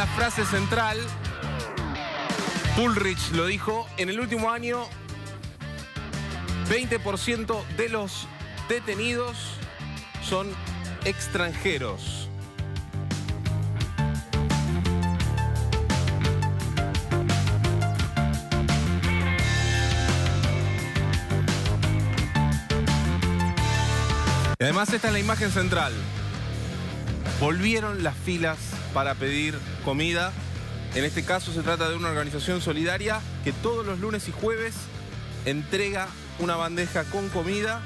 la frase central. Bullrich lo dijo, en el último año 20% de los detenidos son extranjeros. Y además esta es la imagen central. Volvieron las filas para pedir comida. En este caso se trata de una organización solidaria que todos los lunes y jueves entrega una bandeja con comida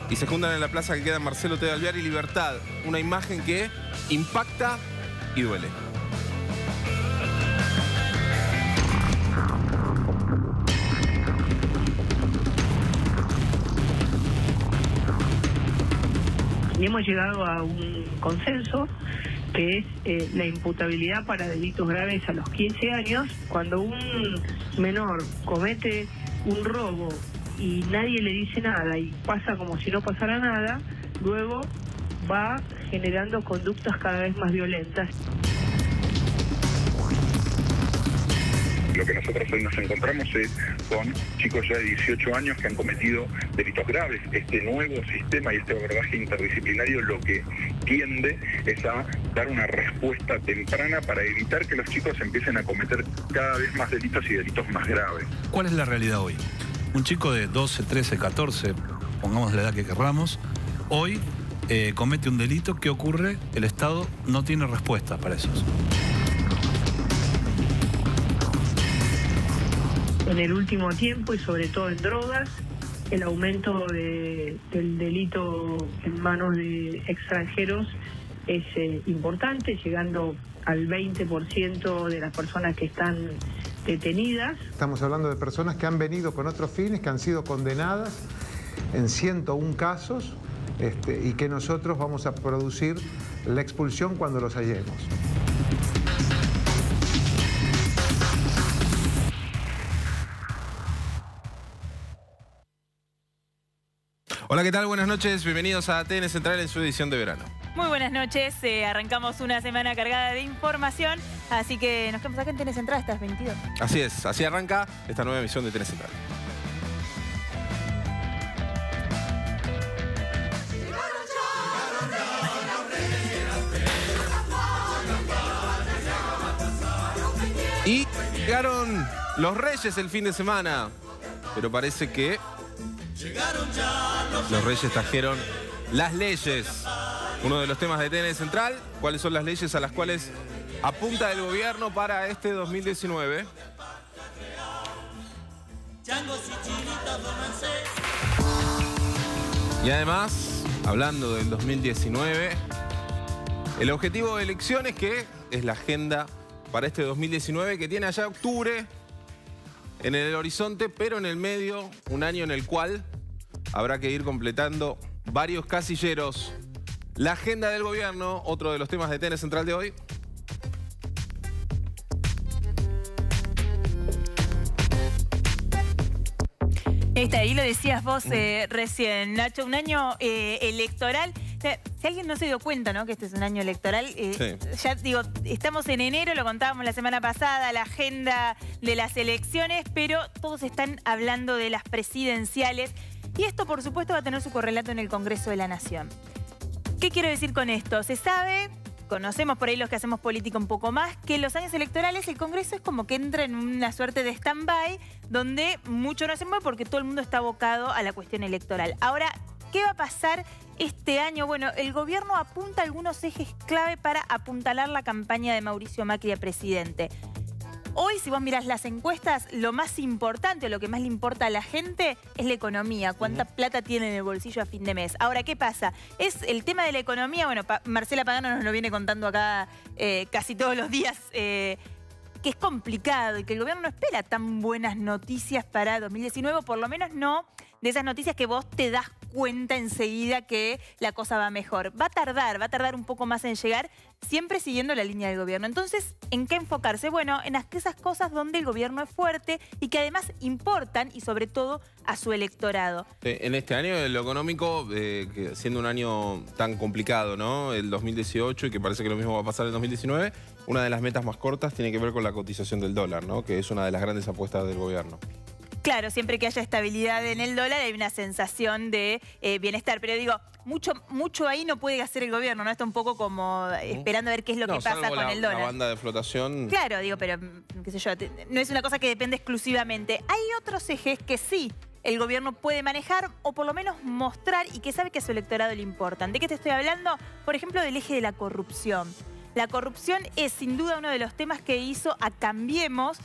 y se juntan en la plaza que queda en Marcelo T. de Alvear y Libertad. Una imagen que impacta y duele. Y hemos llegado a un consenso que es la imputabilidad para delitos graves a los 15 años. Cuando un menor comete un robo y nadie le dice nada y pasa como si no pasara nada, luego va generando conductas cada vez más violentas. Lo que nosotros hoy nos encontramos es con chicos ya de 18 años que han cometido delitos graves. Este nuevo sistema y este abordaje interdisciplinario lo que tiende es a dar una respuesta temprana para evitar que los chicos empiecen a cometer cada vez más delitos y delitos más graves. ¿Cuál es la realidad hoy? Un chico de 12, 13, 14, pongamos la edad que querramos, hoy comete un delito. ¿Qué ocurre? El Estado no tiene respuesta para eso. En el último tiempo y sobre todo en drogas, el aumento del delito en manos de extranjeros es importante, llegando al 20% de las personas que están detenidas. Estamos hablando de personas que han venido con otros fines, que han sido condenadas en 101 casos y que nosotros vamos a producir la expulsión cuando los hallemos. Hola, ¿qué tal? Buenas noches. Bienvenidos a TN Central en su edición de verano. Muy buenas noches. Arrancamos una semana cargada de información, así que nos quedamos acá en TN Central hasta las 22. Así es, así arranca esta nueva emisión de TN Central. Y llegaron los Reyes el fin de semana, pero parece que los Reyes trajeron las leyes. Uno de los temas de TN Central, ¿cuáles son las leyes a las cuales apunta el gobierno para este 2019? Y además, hablando del 2019, el objetivo de elecciones, que es la agenda para este 2019, que tiene allá octubre en el horizonte, pero en el medio, un año en el cual habrá que ir completando varios casilleros. La agenda del gobierno, otro de los temas de TN Central de hoy. Ahí lo decías vos recién, Nacho, un año electoral. O sea, si alguien no se dio cuenta, ¿no?, que este es un año electoral, Sí. Ya digo, estamos en enero, lo contábamos la semana pasada, la agenda de las elecciones, pero todos están hablando de las presidenciales. Y esto, por supuesto, va a tener su correlato en el Congreso de la Nación. ¿Qué quiero decir con esto? Se sabe, conocemos por ahí los que hacemos política un poco más, que en los años electorales el Congreso es como que entra en una suerte de stand-by, donde mucho no se mueve porque todo el mundo está abocado a la cuestión electoral. Ahora, ¿qué va a pasar este año? Bueno, el gobierno apunta a algunos ejes clave para apuntalar la campaña de Mauricio Macri a presidente. Hoy, si vos mirás las encuestas, lo más importante o lo que más le importa a la gente es la economía. ¿Cuánta plata tiene en el bolsillo a fin de mes? Ahora, ¿qué pasa? Es el tema de la economía. Bueno, Marcela Pagano nos lo viene contando acá casi todos los días, que es complicado y que el gobierno no espera tan buenas noticias para 2019, o por lo menos no de esas noticias que vos te das cuenta enseguida que la cosa va mejor. Va a tardar un poco más en llegar, siempre siguiendo la línea del gobierno. Entonces, ¿en qué enfocarse? Bueno, en esas cosas donde el gobierno es fuerte y que además importan, y sobre todo a su electorado. En este año, en lo económico, que siendo un año tan complicado, ¿no? El 2018, y que parece que lo mismo va a pasar en el 2019, una de las metas más cortas tiene que ver con la cotización del dólar, ¿no? Que es una de las grandes apuestas del gobierno. Claro, siempre que haya estabilidad en el dólar hay una sensación de bienestar. Pero digo, mucho ahí no puede hacer el gobierno, ¿no? Está un poco como esperando a ver qué es lo que pasa con el dólar. La banda de flotación. Claro, digo, pero qué sé yo, no es una cosa que depende exclusivamente. Hay otros ejes que sí el gobierno puede manejar o por lo menos mostrar y que sabe que a su electorado le importan. ¿De qué te estoy hablando? Por ejemplo, del eje de la corrupción. La corrupción es sin duda uno de los temas que hizo a Cambiemos,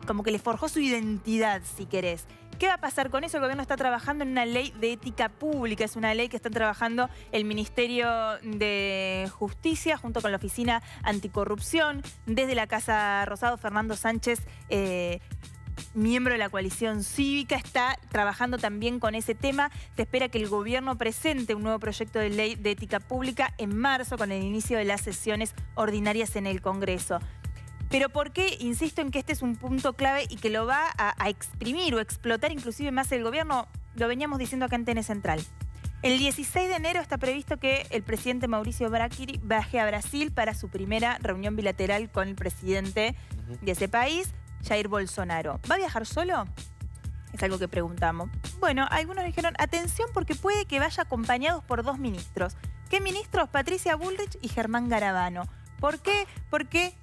como que le forjó su identidad, si querés. ¿Qué va a pasar con eso? El gobierno está trabajando en una ley de ética pública. Es una ley que están trabajando el Ministerio de Justicia junto con la Oficina Anticorrupción. Desde la Casa Rosado, Fernando Sánchez, miembro de la coalición cívica, está trabajando también con ese tema. Se espera que el gobierno presente un nuevo proyecto de ley de ética pública en marzo con el inicio de las sesiones ordinarias en el Congreso. Pero ¿por qué? Insisto en que este es un punto clave y que lo va a exprimir o explotar inclusive más el gobierno. Lo veníamos diciendo acá en TN Central. El 16 de enero está previsto que el presidente Mauricio Macri viaje a Brasil para su primera reunión bilateral con el presidente de ese país, Jair Bolsonaro. ¿Va a viajar solo? Es algo que preguntamos. Bueno, algunos dijeron, atención porque puede que vaya acompañados por 2 ministros. ¿Qué ministros? Patricia Bullrich y Germán Garabano. ¿Por qué? Porque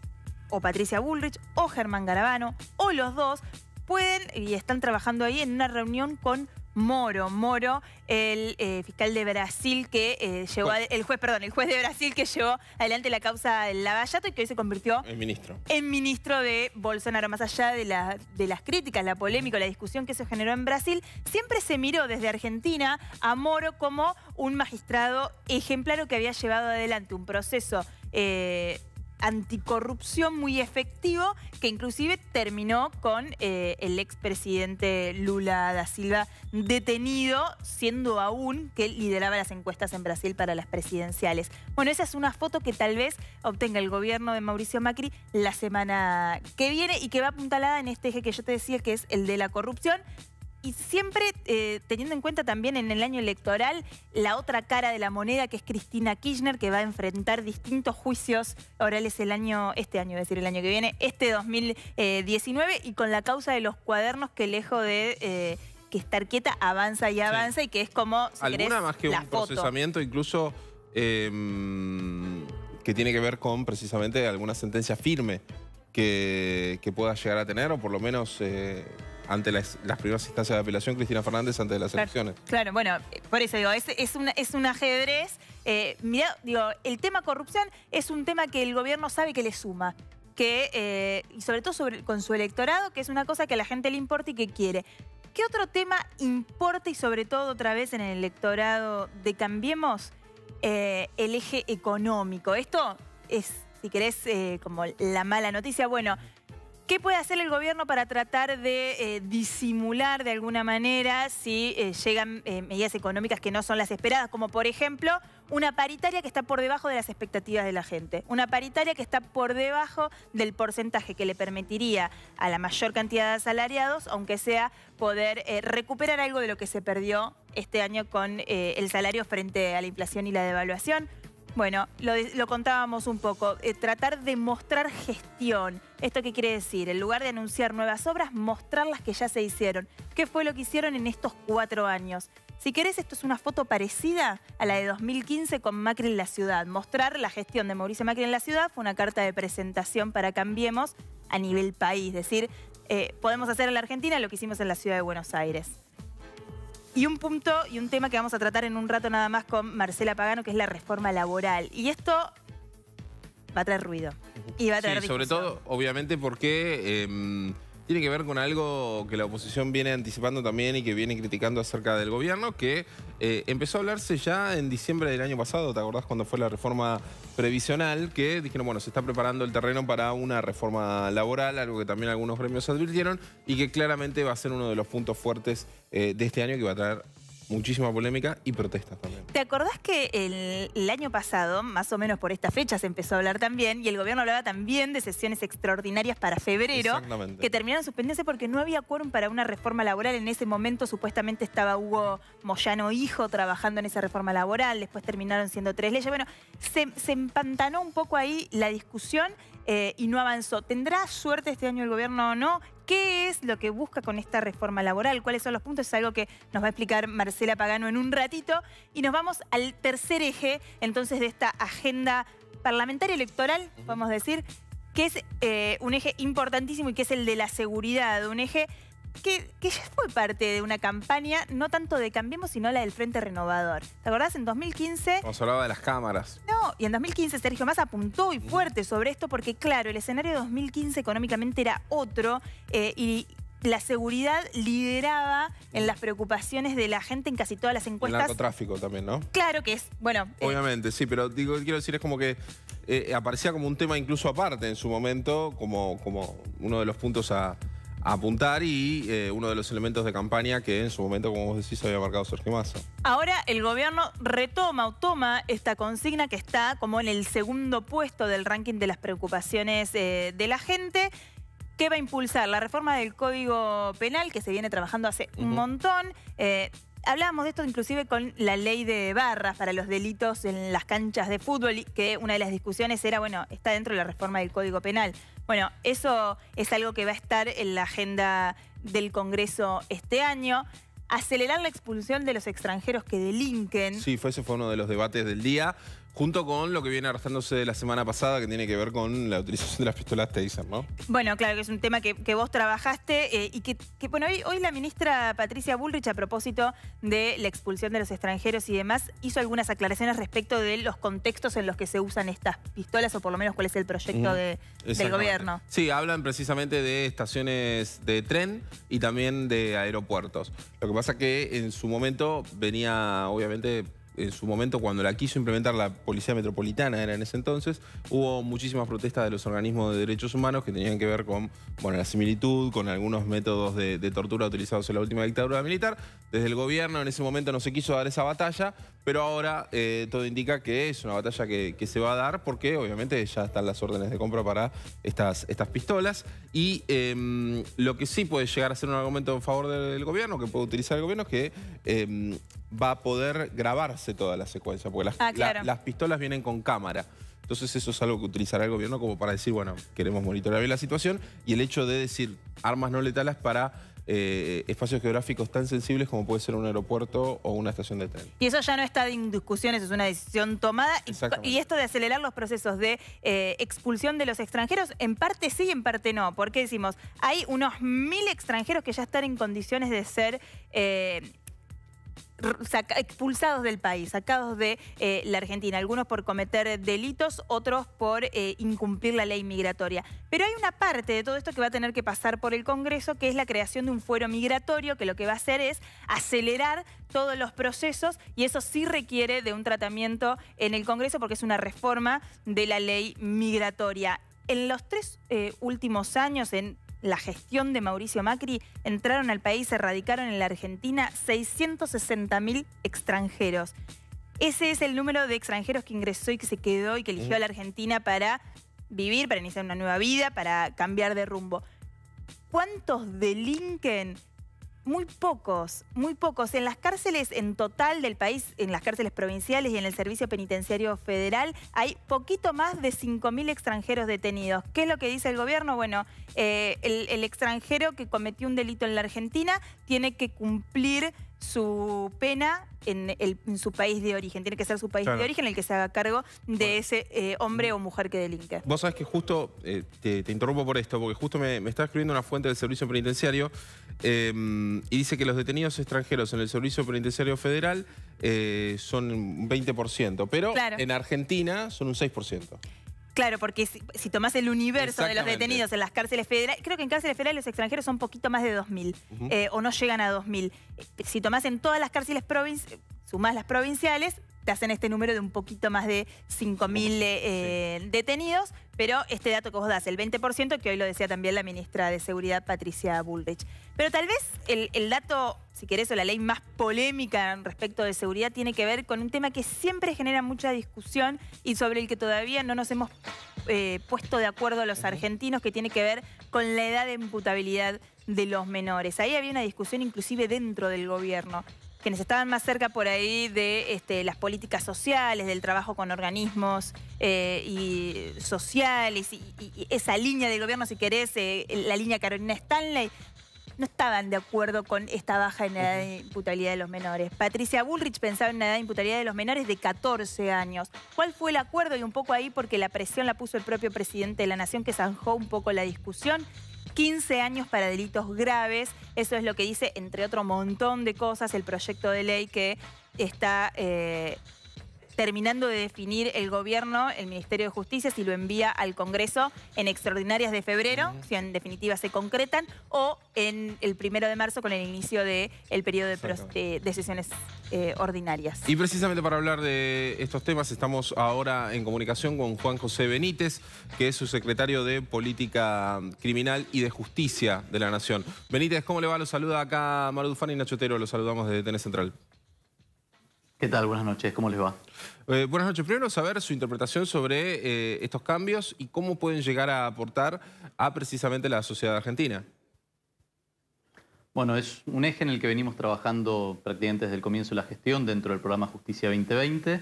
o Patricia Bullrich o Germán Garabano o los dos pueden y están trabajando ahí en una reunión con Moro, el fiscal de Brasil que el juez de Brasil que llevó adelante la causa del Lava Jato y que hoy se convirtió en ministro de Bolsonaro. Más allá de las críticas, la polémica, la discusión que se generó en Brasil, siempre se miró desde Argentina a Moro como un magistrado ejemplar que había llevado adelante un proceso anticorrupción muy efectivo, que inclusive terminó con el expresidente Lula da Silva detenido, siendo aún que lideraba las encuestas en Brasil para las presidenciales. Bueno, esa es una foto que tal vez obtenga el gobierno de Mauricio Macri la semana que viene y que va apuntalada en este eje que yo te decía, que es el de la corrupción. Y siempre teniendo en cuenta también en el año electoral la otra cara de la moneda, que es Cristina Kirchner, que va a enfrentar distintos juicios orales el año que viene, este 2019, y con la causa de los cuadernos que lejos de que estar quieta avanza y avanza, y que es como, si alguna querés, más que un procesamiento incluso que tiene que ver con precisamente alguna sentencia firme que pueda llegar a tener, o por lo menos ante las primeras instancias de apelación, Cristina Fernández ante las elecciones. Claro, bueno, por eso digo, es un ajedrez. Mirá, digo, el tema corrupción es un tema que el gobierno sabe que le suma, y sobre todo con su electorado, que es una cosa que a la gente le importa y que quiere. ¿Qué otro tema importa y sobre todo otra vez en el electorado de Cambiemos? El eje económico. Esto es, si querés, como la mala noticia. Bueno, ¿qué puede hacer el gobierno para tratar de disimular de alguna manera si llegan medidas económicas que no son las esperadas? Como por ejemplo, una paritaria que está por debajo de las expectativas de la gente. Una paritaria que está por debajo del porcentaje que le permitiría a la mayor cantidad de asalariados, aunque sea, poder recuperar algo de lo que se perdió este año con el salario frente a la inflación y la devaluación. Bueno, lo contábamos un poco, tratar de mostrar gestión. ¿Esto qué quiere decir? En lugar de anunciar nuevas obras, mostrar las que ya se hicieron. ¿Qué fue lo que hicieron en estos 4 años? Si querés, esto es una foto parecida a la de 2015 con Macri en la ciudad. Mostrar la gestión de Mauricio Macri en la ciudad fue una carta de presentación para Cambiemos a nivel país. Es decir, podemos hacer en la Argentina lo que hicimos en la ciudad de Buenos Aires. Y un punto y un tema que vamos a tratar en un rato nada más con Marcela Pagano, que es la reforma laboral. Y esto va a traer ruido. Y va a traer sobre todo, obviamente, porque tiene que ver con algo que la oposición viene anticipando también y que viene criticando acerca del gobierno, que empezó a hablarse ya en diciembre del año pasado, ¿te acordás cuando fue la reforma previsional? Que dijeron, bueno, se está preparando el terreno para una reforma laboral, algo que también algunos gremios advirtieron y que claramente va a ser uno de los puntos fuertes de este año, que va a traer muchísima polémica y protestas también. ¿Te acordás que el año pasado, más o menos por esta fecha, se empezó a hablar también, y el gobierno hablaba también de sesiones extraordinarias para febrero, que terminaron suspendiéndose porque no había quórum para una reforma laboral? En ese momento supuestamente estaba Hugo Moyano hijo trabajando en esa reforma laboral, después terminaron siendo 3 leyes. Bueno, se empantanó un poco ahí la discusión y no avanzó. ¿Tendrá suerte este año el gobierno o no? ¿Qué es lo que busca con esta reforma laboral? ¿Cuáles son los puntos? Es algo que nos va a explicar Marcela Pagano en un ratito. Y nos vamos al tercer eje, entonces, de esta agenda parlamentaria electoral, vamos a decir, que es un eje importantísimo y que es el de la seguridad. Un eje que ya fue parte de una campaña, no tanto de Cambiemos, sino la del Frente Renovador. ¿Te acordás? En 2015... Nos hablaba de las cámaras. No, y en 2015 Sergio Massa apuntó y fuerte sobre esto porque, claro, el escenario de 2015 económicamente era otro y la seguridad lideraba en las preocupaciones de la gente en casi todas las encuestas. El narcotráfico también, ¿no? Claro que es, bueno... Obviamente, sí, pero quiero decir, es como que aparecía como un tema incluso aparte en su momento, como uno de los puntos a apuntar y uno de los elementos de campaña que en su momento, como vos decís, había marcado Sergio Massa. Ahora el gobierno retoma o toma esta consigna que está como en el segundo puesto del ranking de las preocupaciones de la gente, que va a impulsar la reforma del Código Penal, que se viene trabajando hace un montón. Hablábamos de esto inclusive con la ley de barras para los delitos en las canchas de fútbol, y que una de las discusiones era, bueno, está dentro de la reforma del Código Penal. Bueno, eso es algo que va a estar en la agenda del Congreso este año. Acelerar la expulsión de los extranjeros que delinquen. Sí, ese fue uno de los debates del día, junto con lo que viene arrastrándose de la semana pasada, que tiene que ver con la utilización de las pistolas Taser, ¿no? Bueno, claro, que es un tema que vos trabajaste y que bueno, hoy la ministra Patricia Bullrich, a propósito de la expulsión de los extranjeros y demás, hizo algunas aclaraciones respecto de los contextos en los que se usan estas pistolas, o por lo menos cuál es el proyecto del gobierno. Sí, hablan precisamente de estaciones de tren y también de aeropuertos. Lo que pasa que en su momento venía, obviamente... En su momento, cuando la quiso implementar la Policía Metropolitana, era en ese entonces, hubo muchísimas protestas de los organismos de derechos humanos que tenían que ver con, bueno, la similitud, con algunos métodos de tortura utilizados en la última dictadura militar. Desde el gobierno en ese momento no se quiso dar esa batalla, pero ahora todo indica que es una batalla que se va a dar porque obviamente ya están las órdenes de compra para estas pistolas. Y lo que sí puede llegar a ser un argumento en favor del gobierno, que puede utilizar el gobierno, es que va a poder grabarse toda la secuencia, porque las pistolas vienen con cámara. Entonces eso es algo que utilizará el gobierno como para decir, bueno, queremos monitorear bien la situación, y el hecho de decir armas no letales para espacios geográficos tan sensibles como puede ser un aeropuerto o una estación de tren. Y eso ya no está en discusiones, es una decisión tomada. Y esto de acelerar los procesos de expulsión de los extranjeros, en parte sí, en parte no. Porque decimos, hay unos 1000 extranjeros que ya están en condiciones de ser... expulsados del país, sacados de la Argentina, algunos por cometer delitos, otros por incumplir la ley migratoria. Pero hay una parte de todo esto que va a tener que pasar por el Congreso, que es la creación de un fuero migratorio, que lo que va a hacer es acelerar todos los procesos, y eso sí requiere de un tratamiento en el Congreso porque es una reforma de la ley migratoria. En los 3 últimos años, en la gestión de Mauricio Macri, entraron al país, se radicaron en la Argentina 660.000 extranjeros. Ese es el número de extranjeros que ingresó y que se quedó y que eligió a la Argentina para vivir, para iniciar una nueva vida, para cambiar de rumbo. ¿Cuántos delinquen? Muy pocos, muy pocos. En las cárceles en total del país, en las cárceles provinciales y en el Servicio Penitenciario Federal, hay poquito más de 5.000 extranjeros detenidos. ¿Qué es lo que dice el gobierno? Bueno, el extranjero que cometió un delito en la Argentina tiene que cumplir su pena en su país de origen. Tiene que ser su país de origen el que se haga cargo de ese hombre o mujer que delinque. Vos sabés que justo, te interrumpo por esto, porque justo me está escribiendo una fuente del Servicio Penitenciario y dice que los detenidos extranjeros en el Servicio Penitenciario Federal son un 20%, pero en Argentina son un 6%. Claro, porque si tomás el universo de los detenidos en las cárceles federales, creo que en cárceles federales los extranjeros son un poquito más de 2.000, o no llegan a 2.000. Si tomás en todas las cárceles sumás las provinciales, te hacen este número de un poquito más de 5.000 detenidos, pero este dato que vos das, el 20%, que hoy lo decía también la ministra de Seguridad, Patricia Bullrich. Pero tal vez el dato, si querés, o la ley más polémica respecto de seguridad tiene que ver con un tema que siempre genera mucha discusión y sobre el que todavía no nos hemos puesto de acuerdo los argentinos, que tiene que ver con la edad de imputabilidad de los menores. Ahí había una discusión inclusive dentro del gobierno. Quienes estaban más cerca por ahí de las políticas sociales, del trabajo con organismos y sociales, y esa línea del gobierno, si querés, la línea Carolina Stanley, no estaban de acuerdo con esta baja en la edad de imputabilidad de los menores. Patricia Bullrich pensaba en una edad de imputabilidad de los menores de 14 años. ¿Cuál fue el acuerdo? Y un poco ahí, porque la presión la puso el propio presidente de la Nación, que zanjó un poco la discusión. 15 años para delitos graves, eso es lo que dice, entre otro montón de cosas, el proyecto de ley que está terminando de definir el gobierno, el Ministerio de Justicia, si lo envía al Congreso en extraordinarias de febrero, si en definitiva se concretan, o en el 1 de marzo con el inicio del periodo de sesiones ordinarias. Y precisamente para hablar de estos temas estamos ahora en comunicación con Juan José Benítez, que es su secretario de Política Criminal y de Justicia de la Nación. Benítez, ¿cómo le va? Los saluda acá Maru Dufán y Nacho Otero, los saludamos desde TN Central. ¿Qué tal? Buenas noches, ¿cómo les va? Buenas noches. Primero saber su interpretación sobre estos cambios y cómo pueden llegar a aportar a precisamente la sociedad argentina. Bueno, es un eje en el que venimos trabajando prácticamente desde el comienzo de la gestión dentro del programa Justicia 2020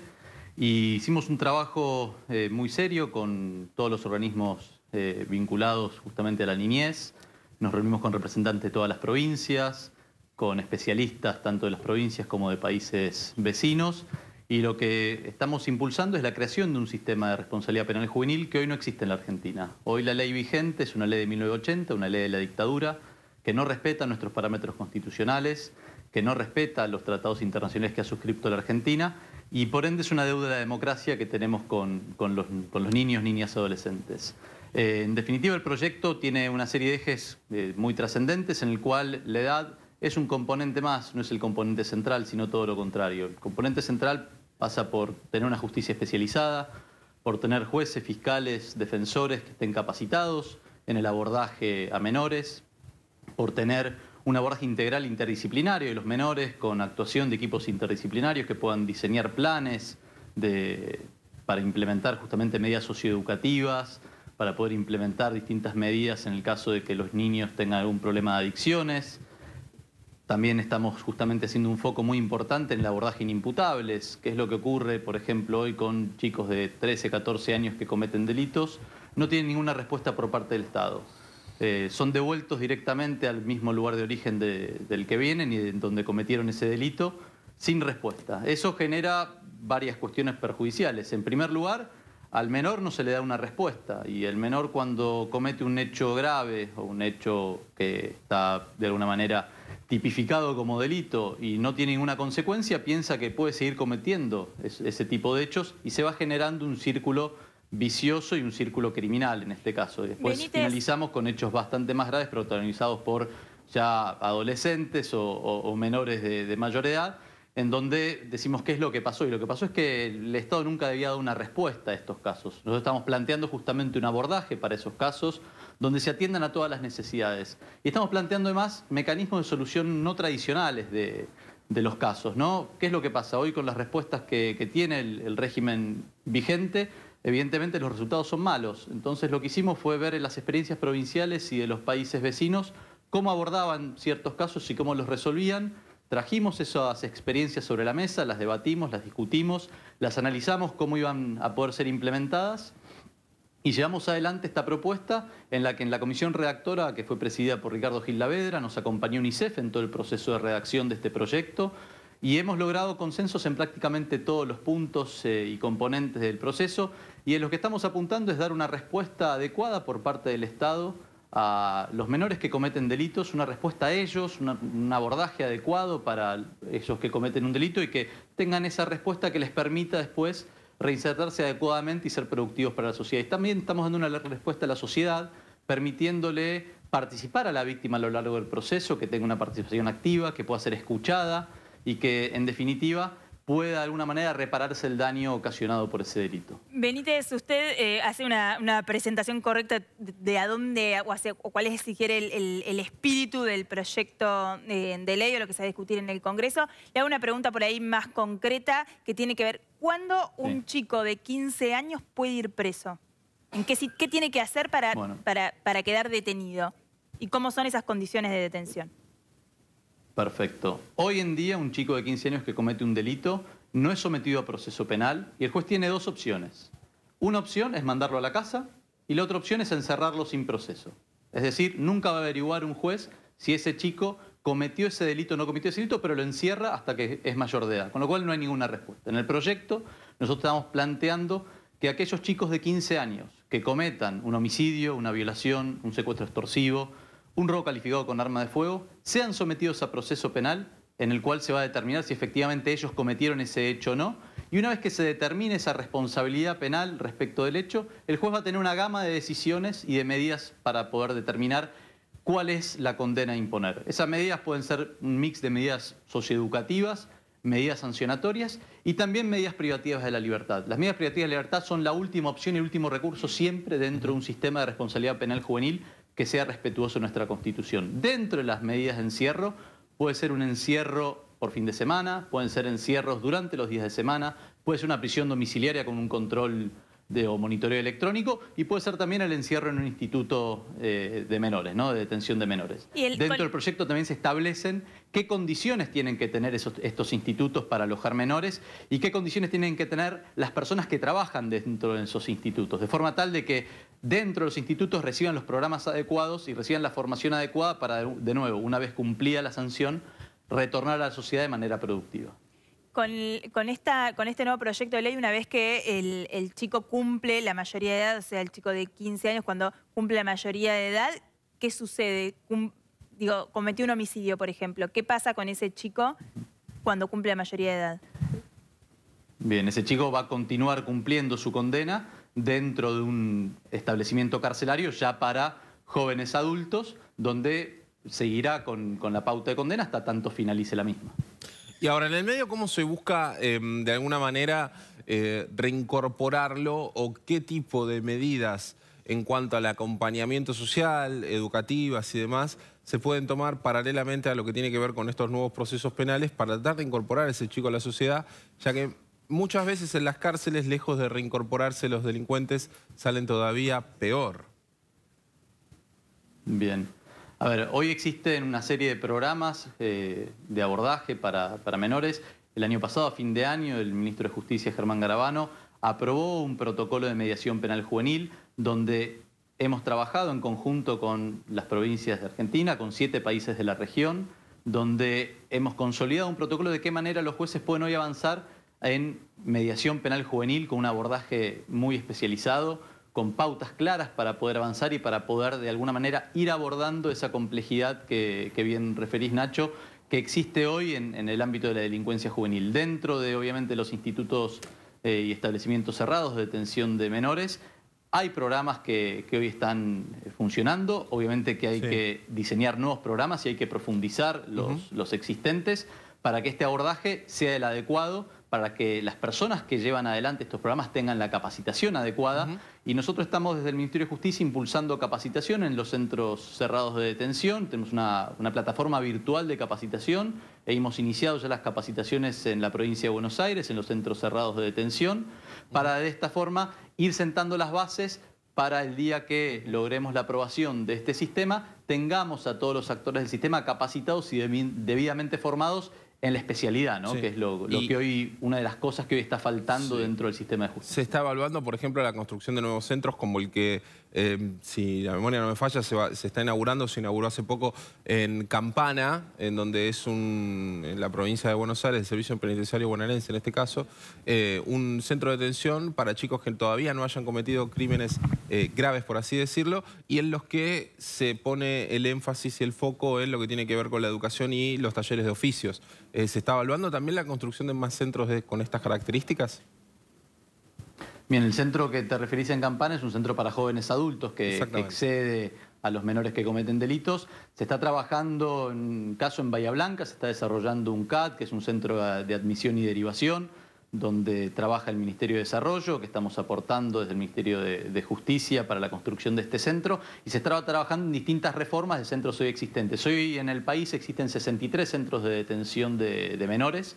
y hicimos un trabajo muy serio con todos los organismos vinculados justamente a la niñez. Nos reunimos con representantes de todas las provincias, con especialistas tanto de las provincias como de países vecinos, y lo que estamos impulsando es la creación de un sistema de responsabilidad penal juvenil que hoy no existe en la Argentina. Hoy la ley vigente es una ley de 1980, una ley de la dictadura, que no respeta nuestros parámetros constitucionales, que no respeta los tratados internacionales que ha suscrito la Argentina, y por ende es una deuda de la democracia que tenemos con los niños, niñas y adolescentes. En definitiva, el proyecto tiene una serie de ejes muy trascendentes en el cual la edad es un componente más, no es el componente central, sino todo lo contrario. El componente central pasa por tener una justicia especializada, por tener jueces, fiscales, defensores que estén capacitados en el abordaje a menores, por tener un abordaje integral interdisciplinario de los menores con actuación de equipos interdisciplinarios que puedan diseñar planes para implementar justamente medidas socioeducativas, para poder implementar distintas medidas en el caso de que los niños tengan algún problema de adicciones. También estamos justamente haciendo un foco muy importante en el abordaje inimputables, que es lo que ocurre, por ejemplo, hoy con chicos de 13, 14 años que cometen delitos, no tienen ninguna respuesta por parte del Estado. Son devueltos directamente al mismo lugar de origen del que vienen y de donde cometieron ese delito, sin respuesta. Eso genera varias cuestiones perjudiciales. En primer lugar, al menor no se le da una respuesta, y el menor, cuando comete un hecho grave o un hecho que está de alguna manera tipificado como delito y no tiene ninguna consecuencia, piensa que puede seguir cometiendo ese tipo de hechos y se va generando un círculo vicioso y un círculo criminal en este caso. Después Benítez, finalizamos con hechos bastante más graves protagonizados por ya adolescentes o menores de mayor edad, en donde decimos qué es lo que pasó. Y lo que pasó es que el Estado nunca debía dar una respuesta a estos casos. Nosotros estamos planteando justamente un abordaje para esos casos donde se atiendan a todas las necesidades. Y estamos planteando además mecanismos de solución no tradicionales de los casos, ¿no? ¿Qué es lo que pasa hoy con las respuestas que tiene el régimen vigente? Evidentemente los resultados son malos. Entonces lo que hicimos fue ver en las experiencias provinciales y de los países vecinos cómo abordaban ciertos casos y cómo los resolvían. Trajimos esas experiencias sobre la mesa, las debatimos, las discutimos, las analizamos cómo iban a poder ser implementadas y llevamos adelante esta propuesta en la que en la comisión redactora, que fue presidida por Ricardo Gil Lavedra, nos acompañó UNICEF en todo el proceso de redacción de este proyecto y hemos logrado consensos en prácticamente todos los puntos y componentes del proceso, y en lo que estamos apuntando es dar una respuesta adecuada por parte del Estado a los menores que cometen delitos, una respuesta a ellos, un abordaje adecuado para ellos que cometen un delito y que tengan esa respuesta que les permita después reinsertarse adecuadamente y ser productivos para la sociedad. Y también estamos dando una respuesta a la sociedad, permitiéndole participar a la víctima a lo largo del proceso, que tenga una participación activa, que pueda ser escuchada y que, en definitiva, pueda de alguna manera repararse el daño ocasionado por ese delito. Benítez, usted hace una presentación correcta de a dónde o cuál es, si quiere, el espíritu del proyecto de ley o lo que se va a discutir en el Congreso. Le hago una pregunta por ahí más concreta que tiene que ver, ¿cuándo un chico de 15 años puede ir preso? ¿Qué tiene que hacer para quedar detenido? ¿Y cómo son esas condiciones de detención? Perfecto. Hoy en día un chico de 15 años que comete un delito no es sometido a proceso penal y el juez tiene dos opciones. Una opción es mandarlo a la casa y la otra opción es encerrarlo sin proceso. Es decir, nunca va a averiguar un juez si ese chico cometió ese delito o no cometió ese delito, pero lo encierra hasta que es mayor de edad, con lo cual no hay ninguna respuesta. En el proyecto nosotros estamos planteando que aquellos chicos de 15 años que cometan un homicidio, una violación, un secuestro extorsivo, un robo calificado con arma de fuego, sean sometidos a proceso penal en el cual se va a determinar si efectivamente ellos cometieron ese hecho o no. Y una vez que se determine esa responsabilidad penal respecto del hecho, el juez va a tener una gama de decisiones y de medidas para poder determinar cuál es la condena a imponer. Esas medidas pueden ser un mix de medidas socioeducativas, medidas sancionatorias y también medidas privativas de la libertad. Las medidas privativas de la libertad son la última opción y el último recurso siempre dentro de un sistema de responsabilidad penal juvenil que sea respetuoso de nuestra Constitución. Dentro de las medidas de encierro, puede ser un encierro por fin de semana, pueden ser encierros durante los días de semana, puede ser una prisión domiciliaria con un control o monitoreo electrónico y puede ser también el encierro en un instituto de menores, ¿no? De detención de menores. Dentro del proyecto también se establecen qué condiciones tienen que tener estos institutos para alojar menores y qué condiciones tienen que tener las personas que trabajan dentro de esos institutos, de forma tal de que dentro de los institutos reciban los programas adecuados y reciban la formación adecuada para, de nuevo, una vez cumplida la sanción, retornar a la sociedad de manera productiva. Con este nuevo proyecto de ley, una vez que el chico cumple la mayoría de edad, o sea, el chico de 15 años, cuando cumple la mayoría de edad, ¿qué sucede? Cometió un homicidio, por ejemplo. ¿Qué pasa con ese chico cuando cumple la mayoría de edad? Bien, ese chico va a continuar cumpliendo su condena dentro de un establecimiento carcelario ya para jóvenes adultos, donde seguirá con la pauta de condena hasta tanto finalice la misma. Y ahora, en el medio, ¿cómo se busca de alguna manera reincorporarlo o qué tipo de medidas en cuanto al acompañamiento social, educativas y demás se pueden tomar paralelamente a lo que tiene que ver con estos nuevos procesos penales para tratar de incorporar a ese chico a la sociedad, ya que muchas veces en las cárceles, lejos de reincorporarse los delincuentes, salen todavía peor? Bien. A ver, hoy existen una serie de programas de abordaje para menores. El año pasado, a fin de año, el ministro de Justicia, Germán Garabano, aprobó un protocolo de mediación penal juvenil donde hemos trabajado en conjunto con las provincias de Argentina, con 7 países de la región, donde hemos consolidado un protocolo de qué manera los jueces pueden hoy avanzar en mediación penal juvenil con un abordaje muy especializado, con pautas claras para poder avanzar y para poder de alguna manera ir abordando esa complejidad que bien referís, Nacho, que existe hoy en el ámbito de la delincuencia juvenil. Dentro de, obviamente, los institutos y establecimientos cerrados de detención de menores, hay programas que hoy están funcionando. Obviamente que hay que diseñar nuevos programas y hay que profundizar los existentes para que este abordaje sea el adecuado, para que las personas que llevan adelante estos programas tengan la capacitación adecuada. Y nosotros estamos desde el Ministerio de Justicia impulsando capacitación en los centros cerrados de detención. Tenemos una plataforma virtual de capacitación e hemos iniciado ya las capacitaciones en la provincia de Buenos Aires, en los centros cerrados de detención, para de esta forma ir sentando las bases para el día que logremos la aprobación de este sistema, tengamos a todos los actores del sistema capacitados y debidamente formados en la especialidad, ¿no? Que es lo que hoy, una de las cosas que hoy está faltando dentro del sistema de justicia. Se está evaluando, por ejemplo, la construcción de nuevos centros como el que, si la memoria no me falla, se está inaugurando, se inauguró hace poco en Campana, en donde es en la provincia de Buenos Aires, el Servicio Penitenciario Bonaerense en este caso, un centro de detención para chicos que todavía no hayan cometido crímenes graves, por así decirlo, y en los que se pone el énfasis y el foco en lo que tiene que ver con la educación y los talleres de oficios. ¿Se está evaluando también la construcción de más centros con estas características? Bien, el centro que te referís en Campana es un centro para jóvenes adultos que excede a los menores que cometen delitos. Se está trabajando en un caso en Bahía Blanca, se está desarrollando un CAD, que es un centro de admisión y derivación, donde trabaja el Ministerio de Desarrollo, que estamos aportando desde el Ministerio de Justicia para la construcción de este centro, y se está trabajando en distintas reformas de centros hoy existentes. Hoy en el país existen 63 centros de detención de menores,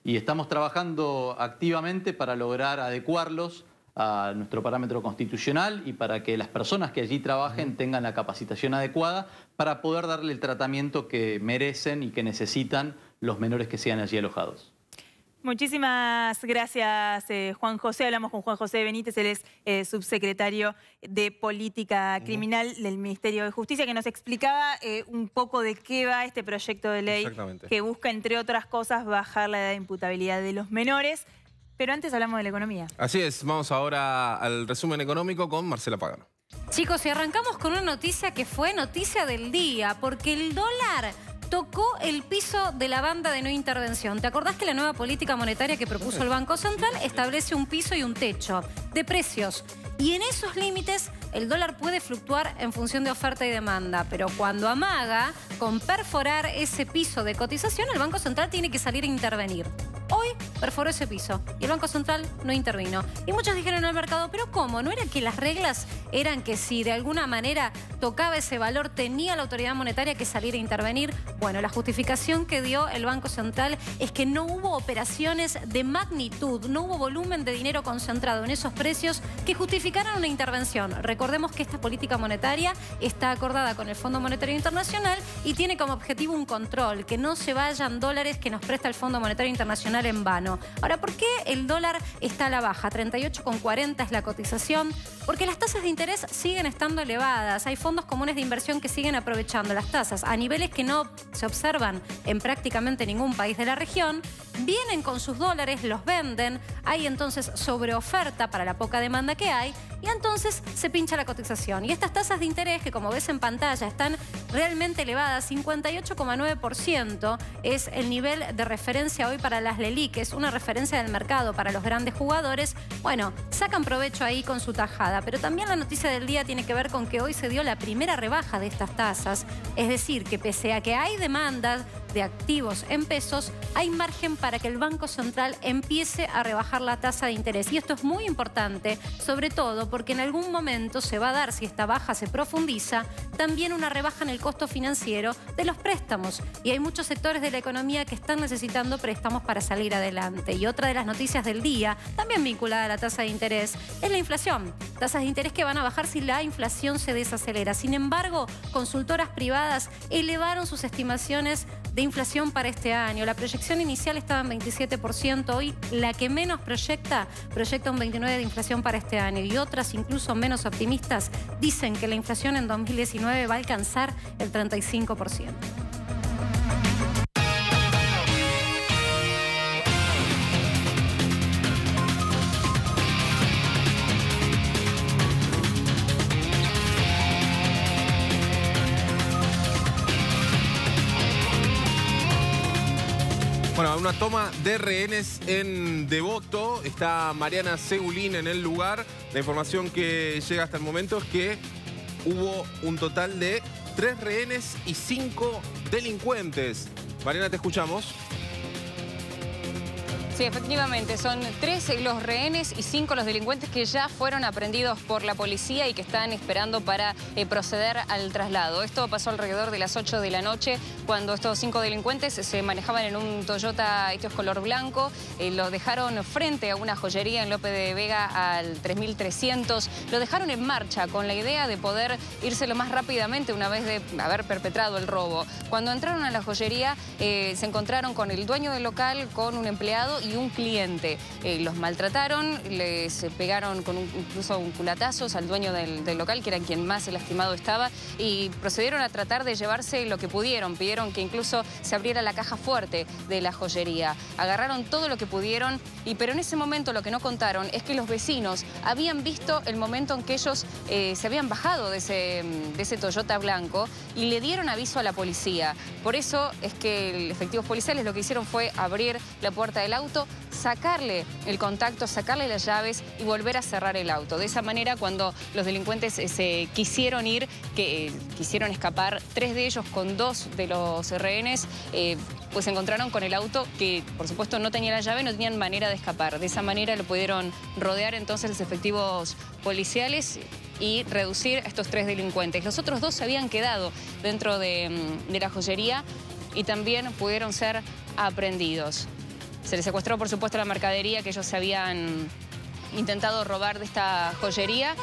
y estamos trabajando activamente para lograr adecuarlos a nuestro parámetro constitucional y para que las personas que allí trabajen tengan la capacitación adecuada para poder darle el tratamiento que merecen y que necesitan los menores que sean allí alojados. Muchísimas gracias, Juan José. Hablamos con Juan José Benítez, él es subsecretario de Política Criminal del Ministerio de Justicia, que nos explicaba un poco de qué va este proyecto de ley que busca, entre otras cosas, bajar la edad de imputabilidad de los menores. Pero antes hablamos de la economía. Así es, vamos ahora al resumen económico con Marcela Pagano. Chicos, y arrancamos con una noticia que fue noticia del día, porque el dólar tocó el piso de la banda de no intervención. ¿Te acordás que la nueva política monetaria que propuso el Banco Central establece un piso y un techo de precios? Y en esos límites el dólar puede fluctuar en función de oferta y demanda, pero cuando amaga con perforar ese piso de cotización, el Banco Central tiene que salir a intervenir. Hoy perforó ese piso y el Banco Central no intervino. Y muchos dijeron en el mercado, ¿pero cómo? ¿No era que las reglas eran que si de alguna manera tocaba ese valor tenía la autoridad monetaria que salir a intervenir? Bueno, la justificación que dio el Banco Central es que no hubo operaciones de magnitud, no hubo volumen de dinero concentrado en esos precios que justificaran una intervención. Recordemos que esta política monetaria está acordada con el Fondo Monetario Internacional y tiene como objetivo un control, que no se vayan dólares que nos presta el Fondo Monetario Internacional en vano. Ahora, ¿por qué el dólar está a la baja? 38,40 es la cotización. Porque las tasas de interés siguen estando elevadas. Hay fondos comunes de inversión que siguen aprovechando las tasas a niveles que no se observan en prácticamente ningún país de la región. Vienen con sus dólares, los venden. Hay entonces sobreoferta para la poca demanda que hay. Y entonces se pincha la cotización. Y estas tasas de interés, que como ves en pantalla están realmente elevadas, 58,9% es el nivel de referencia hoy para las LELIQ, que es una referencia del mercado para los grandes jugadores. Bueno, sacan provecho ahí con su tajada. Pero también la noticia del día tiene que ver con que hoy se dio la primera rebaja de estas tasas. Es decir, que pese a que hay demandas de activos en pesos, hay margen para que el Banco Central empiece a rebajar la tasa de interés. Y esto es muy importante, sobre todo porque en algún momento se va a dar, si esta baja se profundiza, también una rebaja en el costo financiero de los préstamos. Y hay muchos sectores de la economía que están necesitando préstamos para salir adelante. Y otra de las noticias del día, también vinculada a la tasa de interés, es la inflación. Tasas de interés que van a bajar si la inflación se desacelera. Sin embargo, consultoras privadas elevaron sus estimaciones de inflación para este año. La proyección inicial estaba en 27%, hoy la que menos proyecta un 29% de inflación para este año. Y otras, incluso menos optimistas, dicen que la inflación en 2019 va a alcanzar el 35%. Bueno, una toma de rehenes en Devoto. Está Mariana Segulín en el lugar. La información que llega hasta el momento es que hubo un total de 3 rehenes y 5 delincuentes. Mariana, te escuchamos. Sí, efectivamente, son 3 los rehenes y 5 los delincuentes que ya fueron aprehendidos por la policía y que están esperando para proceder al traslado. Esto pasó alrededor de las 8 de la noche, cuando estos 5 delincuentes se manejaban en un Toyota Etios color blanco. Lo dejaron frente a una joyería en López de Vega al 3300. Lo dejaron en marcha con la idea de poder irse lo más rápidamente una vez de haber perpetrado el robo. Cuando entraron a la joyería se encontraron con el dueño del local, con un empleado y un cliente. Los maltrataron, les pegaron con incluso un culatazos al dueño del local, que era quien más lastimado estaba, y procedieron a tratar de llevarse lo que pudieron. Pidieron que incluso se abriera la caja fuerte de la joyería. Agarraron todo lo que pudieron, pero en ese momento lo que no contaron es que los vecinos habían visto el momento en que ellos se habían bajado de ese Toyota blanco y le dieron aviso a la policía. Por eso es que los efectivos policiales lo que hicieron fue abrir la puerta del auto auto, sacarle el contacto, sacarle las llaves y volver a cerrar el auto. De esa manera, cuando los delincuentes se quisieron ir, quisieron escapar, 3 de ellos con 2 de los rehenes, pues se encontraron con el auto que, por supuesto, no tenía la llave, no tenían manera de escapar. De esa manera lo pudieron rodear entonces los efectivos policiales y reducir a estos 3 delincuentes. Los otros 2 se habían quedado dentro de la joyería y también pudieron ser aprehendidos. Se les secuestró, por supuesto, la mercadería que ellos se habían intentado robar de esta joyería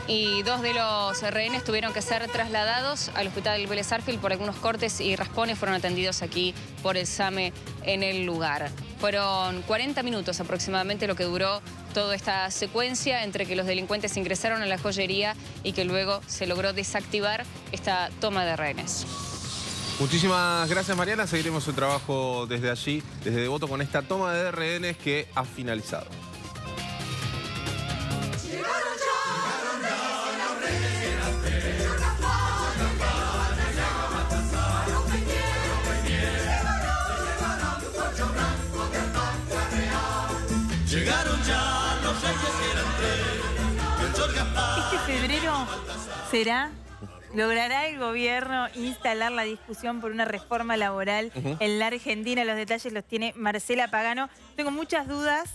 y 2 de los rehenes tuvieron que ser trasladados al hospital Vélez Sarsfield por algunos cortes y raspones. Fueron atendidos aquí por el SAME en el lugar. Fueron 40 minutos aproximadamente lo que duró toda esta secuencia entre que los delincuentes ingresaron a la joyería y que luego se logró desactivar esta toma de rehenes. Muchísimas gracias, Mariana. Seguiremos su trabajo desde allí, desde Devoto, con esta toma de rehenes que ha finalizado. Llegaron ya los reyes que eran 3. Este febrero será... ¿Logrará el gobierno instalar la discusión por una reforma laboral en la Argentina? Los detalles los tiene Marcela Pagano. Tengo muchas dudas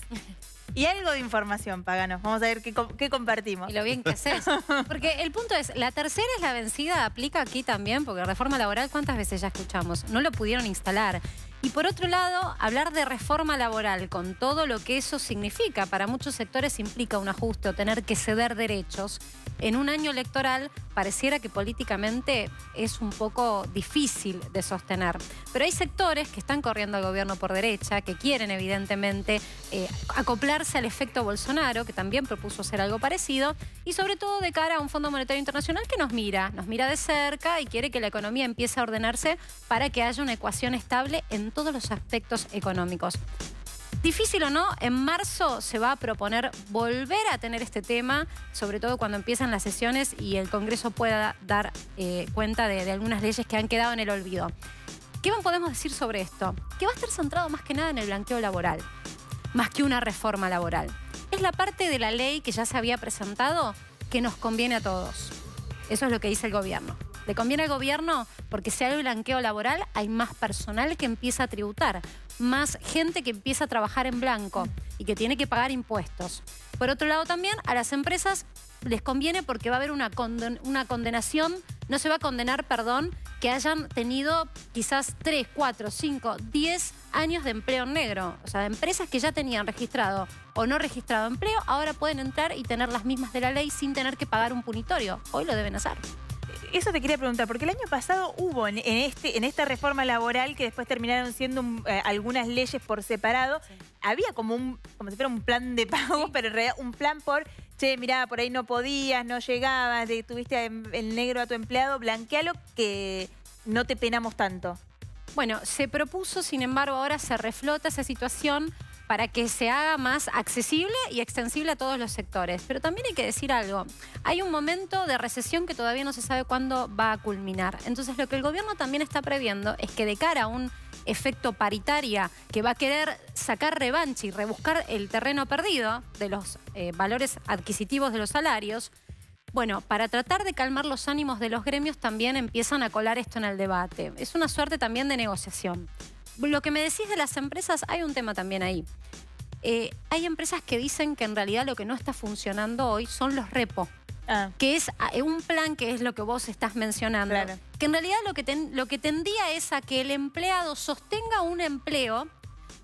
y algo de información, Pagano. Vamos a ver qué compartimos. Y lo bien que haces. Porque el punto es, la tercera es la vencida, aplica aquí también, porque reforma laboral, ¿cuántas veces ya escuchamos? No lo pudieron instalar. Y por otro lado, hablar de reforma laboral con todo lo que eso significa, para muchos sectores implica un ajuste o tener que ceder derechos. En un año electoral pareciera que políticamente es un poco difícil de sostener. Pero hay sectores que están corriendo al gobierno por derecha, que quieren evidentemente acoplarse al efecto Bolsonaro, que también propuso hacer algo parecido, y sobre todo de cara a un Fondo Monetario Internacional que nos mira de cerca y quiere que la economía empiece a ordenarse para que haya una ecuación estable en todos los aspectos económicos. Difícil o no, en marzo se va a proponer volver a tener este tema, sobre todo cuando empiezan las sesiones y el Congreso pueda dar cuenta de algunas leyes que han quedado en el olvido. ¿Qué podemos decir sobre esto? Que va a estar centrado más que nada en el blanqueo laboral, más que una reforma laboral. Es la parte de la ley que ya se había presentado que nos conviene a todos. Eso es lo que dice el gobierno. Le conviene al gobierno porque si hay blanqueo laboral hay más personal que empieza a tributar, más gente que empieza a trabajar en blanco y que tiene que pagar impuestos. Por otro lado también a las empresas les conviene porque va a haber una condenación, no se va a condenar, perdón, que hayan tenido quizás 3, 4, 5, 10 años de empleo negro. O sea, empresas que ya tenían registrado o no registrado empleo, ahora pueden entrar y tener las mismas de la ley sin tener que pagar un punitorio. Hoy lo deben hacer. Eso te quería preguntar, porque el año pasado hubo en esta reforma laboral que después terminaron siendo algunas leyes por separado. Sí. Había como si fuera un plan de pago, sí, pero en realidad un plan por, che, mirá, por ahí no podías, no llegabas, tuviste el negro a tu empleado, blanquealo que no te penamos tanto. Bueno, se propuso, sin embargo, ahora se reflota esa situación para que se haga más accesible y extensible a todos los sectores. Pero también hay que decir algo. Hay un momento de recesión que todavía no se sabe cuándo va a culminar. Entonces, lo que el gobierno también está previendo es que de cara a un efecto paritaria que va a querer sacar revancha y rebuscar el terreno perdido de los valores adquisitivos de los salarios, bueno, para tratar de calmar los ánimos de los gremios también empiezan a colar esto en el debate. Es una suerte también de negociación. Lo que me decís de las empresas, hay un tema también ahí. Hay empresas que dicen que en realidad lo que no está funcionando hoy son los repo, que es un plan que es lo que vos estás mencionando. Claro. Que en realidad lo que tendía es a que el empleado sostenga un empleo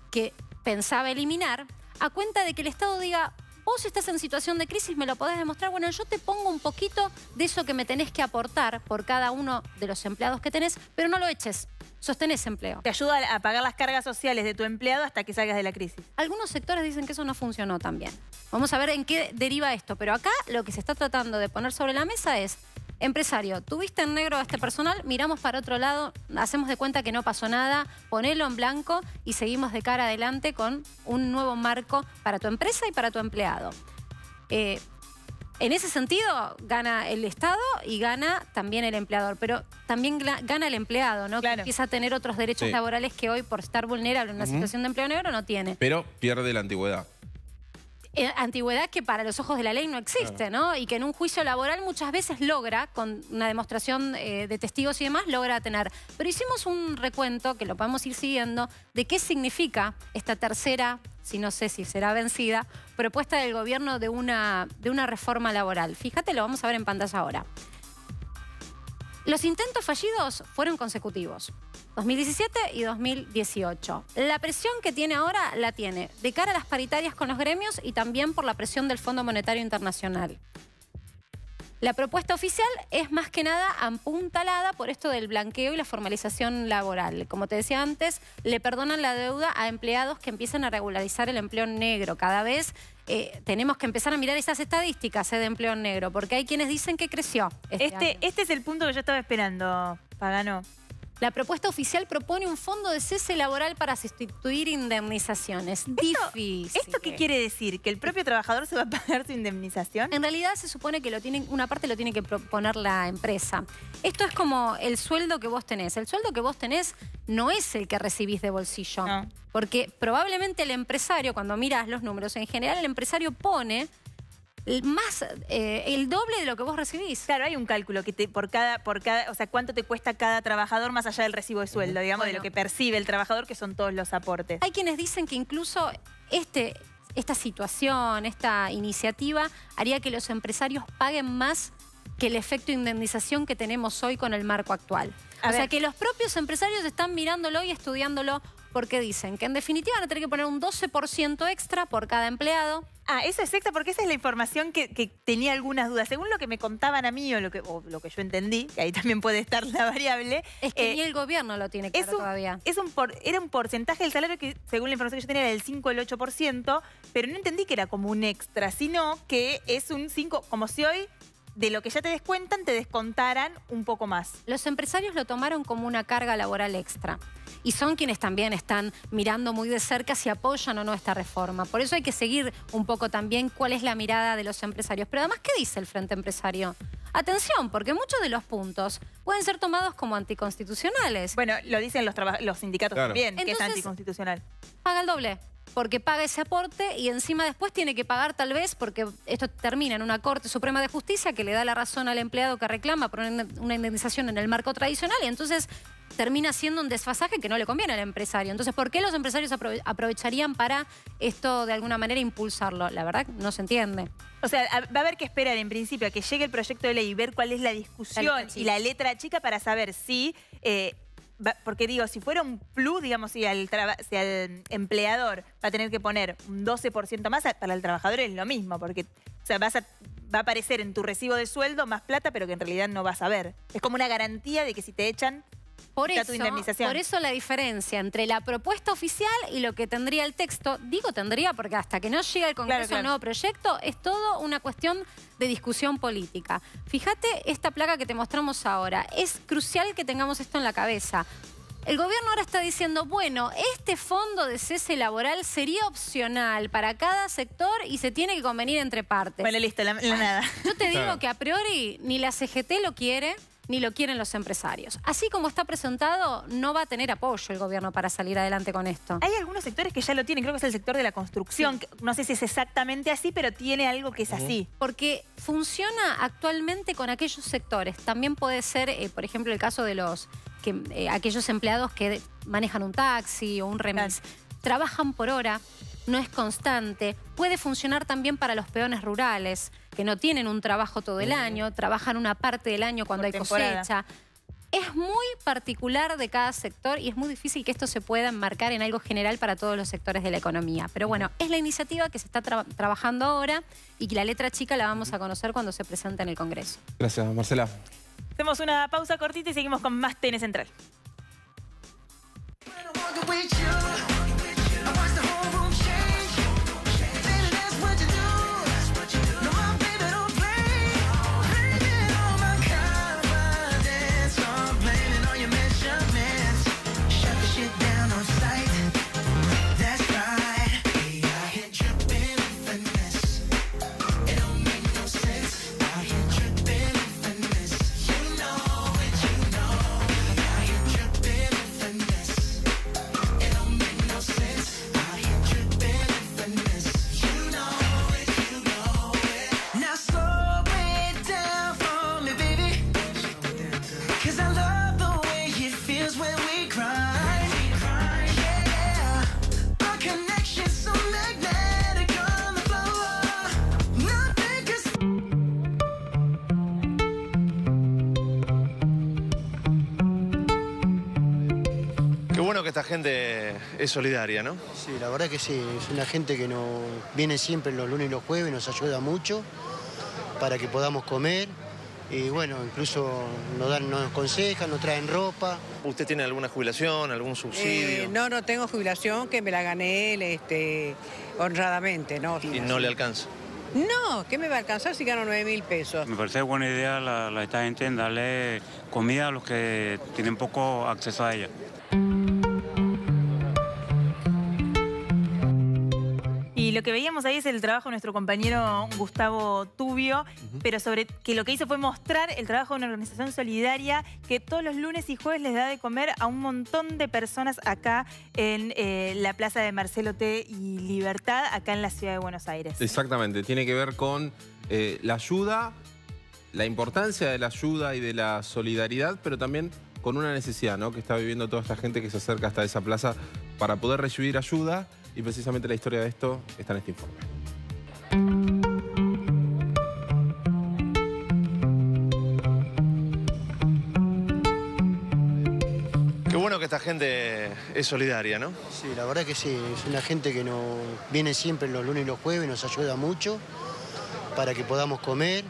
que pensaba eliminar a cuenta de que el Estado diga, vos estás en situación de crisis, me lo podés demostrar, bueno, yo te pongo un poquito de eso que me tenés que aportar por cada uno de los empleados que tenés, pero no lo eches. Sostenés empleo. Te ayuda a pagar las cargas sociales de tu empleado hasta que salgas de la crisis. Algunos sectores dicen que eso no funcionó tan bien. Vamos a ver en qué deriva esto. Pero acá lo que se está tratando de poner sobre la mesa es, empresario, tuviste en negro a este personal, miramos para otro lado, hacemos de cuenta que no pasó nada, ponelo en blanco y seguimos de cara adelante con un nuevo marco para tu empresa y para tu empleado. En ese sentido, gana el Estado y gana también el empleador, pero también gana el empleado, ¿no? Claro. Que empieza a tener otros derechos laborales que hoy, por estar vulnerable en una situación de empleo negro, no tiene. Pero pierde la antigüedad. Antigüedad que para los ojos de la ley no existe, ¿no? Y que en un juicio laboral muchas veces logra, con una demostración de testigos y demás, logra tener. Pero hicimos un recuento, que lo podemos ir siguiendo, de qué significa esta tercera, si no sé si será vencida, propuesta del gobierno de una reforma laboral. Fíjate, lo vamos a ver en pantalla ahora. Los intentos fallidos fueron consecutivos. 2017 y 2018. La presión que tiene ahora la tiene de cara a las paritarias con los gremios y también por la presión del Fondo Monetario Internacional. La propuesta oficial es más que nada apuntalada por esto del blanqueo y la formalización laboral. Como te decía antes, le perdonan la deuda a empleados que empiezan a regularizar el empleo negro. Cada vez tenemos que empezar a mirar esas estadísticas de empleo negro, porque hay quienes dicen que creció este es el punto que yo estaba esperando, Pagano. La propuesta oficial propone un fondo de cese laboral para sustituir indemnizaciones. Difícil. ¿Esto qué quiere decir? ¿Que el propio trabajador se va a pagar su indemnización? En realidad se supone que una parte lo tiene que proponer la empresa. Esto es como el sueldo que vos tenés. El sueldo que vos tenés no es el que recibís de bolsillo. No. Porque probablemente el empresario, cuando miras los números, en general el empresario pone más el doble de lo que vos recibís. Claro, hay un cálculo que por cada, o sea, cuánto te cuesta cada trabajador más allá del recibo de sueldo, digamos, de lo que percibe el trabajador, que son todos los aportes. Hay quienes dicen que incluso esta situación, esta iniciativa, haría que los empresarios paguen más que el efecto indemnización que tenemos hoy con el marco actual. O sea, que los propios empresarios están mirándolo y estudiándolo porque dicen que en definitiva van a tener que poner un 12% extra por cada empleado. Ah, eso es extra, porque esa es la información que tenía algunas dudas. Según lo que me contaban a mí o lo que yo entendí, que ahí también puede estar la variable. Es que ni el gobierno lo tiene claro todavía. Era un porcentaje del salario que, según la información que yo tenía, era del 5 al 8%, pero no entendí que era como un extra, sino que es un 5, como si hoy de lo que ya te descuentan, te descontaran un poco más. Los empresarios lo tomaron como una carga laboral extra. Y son quienes también están mirando muy de cerca si apoyan o no esta reforma. Por eso hay que seguir un poco también cuál es la mirada de los empresarios. Pero además, ¿qué dice el Frente Empresario? Atención, porque muchos de los puntos pueden ser tomados como anticonstitucionales. Bueno, lo dicen los sindicatos también, que entonces, es anticonstitucional. Paga el doble. Porque paga ese aporte y encima después tiene que pagar tal vez, porque esto termina en una Corte Suprema de Justicia que le da la razón al empleado que reclama por una indemnización en el marco tradicional, y entonces termina siendo un desfasaje que no le conviene al empresario. Entonces, ¿por qué los empresarios aprovecharían para esto de alguna manera impulsarlo? La verdad no se entiende. O sea, va a haber que esperar en principio a que llegue el proyecto de ley y ver cuál es la discusión y la letra chica para saber si... porque digo, si fuera un plus, digamos, si al empleador va a tener que poner un 12% más, para el trabajador es lo mismo, porque o sea, va a aparecer en tu recibo de sueldo más plata, pero que en realidad no vas a ver. Es como una garantía de que si te echan, está tu indemnización. Por eso la diferencia entre la propuesta oficial y lo que tendría el texto, digo tendría porque hasta que no llega al Congreso el nuevo proyecto, es todo una cuestión de discusión política. Fíjate esta placa que te mostramos ahora. Es crucial que tengamos esto en la cabeza. El gobierno ahora está diciendo, bueno, este fondo de cese laboral sería opcional para cada sector y se tiene que convenir entre partes. Bueno, listo, la nada. Yo te digo que a priori ni la CGT lo quiere, ni lo quieren los empresarios. Así como está presentado, no va a tener apoyo el gobierno para salir adelante con esto. Hay algunos sectores que ya lo tienen, creo que es el sector de la construcción. Sí. No sé si es exactamente así, pero tiene algo que es así. Porque funciona actualmente con aquellos sectores. También puede ser, por ejemplo, el caso de aquellos empleados que manejan un taxi o un remis. Trabajan por hora, no es constante. Puede funcionar también para los peones rurales, que no tienen un trabajo todo el año, trabajan una parte del año cuando hay cosecha. Es muy particular de cada sector y es muy difícil que esto se pueda enmarcar en algo general para todos los sectores de la economía. Pero bueno, es la iniciativa que se está trabajando ahora y que la letra chica la vamos a conocer cuando se presente en el Congreso. Gracias, Marcela. Hacemos una pausa cortita y seguimos con más TN Central. bueno que esta gente es solidaria, ¿no? Sí, la verdad que sí. Es una gente que viene siempre los lunes y los jueves, nos ayuda mucho para que podamos comer. Y bueno, incluso nos aconsejan, nos traen ropa. ¿Usted tiene alguna jubilación, algún subsidio? No tengo jubilación, que me la gané honradamente, ¿no? ¿Y no le alcanza? No, ¿qué me va a alcanzar si gano 9.000 pesos? Me parece buena idea esta gente en darle comida a los que tienen poco acceso a ella. Y lo que veíamos ahí es el trabajo de nuestro compañero Gustavo Tubio, pero sobre que lo que hizo fue mostrar el trabajo de una organización solidaria que todos los lunes y jueves les da de comer a un montón de personas acá en la plaza de Marcelo T. y Libertad, acá en la ciudad de Buenos Aires. Exactamente, tiene que ver con la ayuda, la importancia de la ayuda y de la solidaridad, pero también con una necesidad, ¿no?, que está viviendo toda esta gente que se acerca hasta esa plaza para poder recibir ayuda. Y precisamente la historia de esto está en este informe. Qué bueno que esta gente es solidaria, ¿no? Sí, la verdad que sí. Es una gente que viene siempre los lunes y los jueves, nos ayuda mucho para que podamos comer.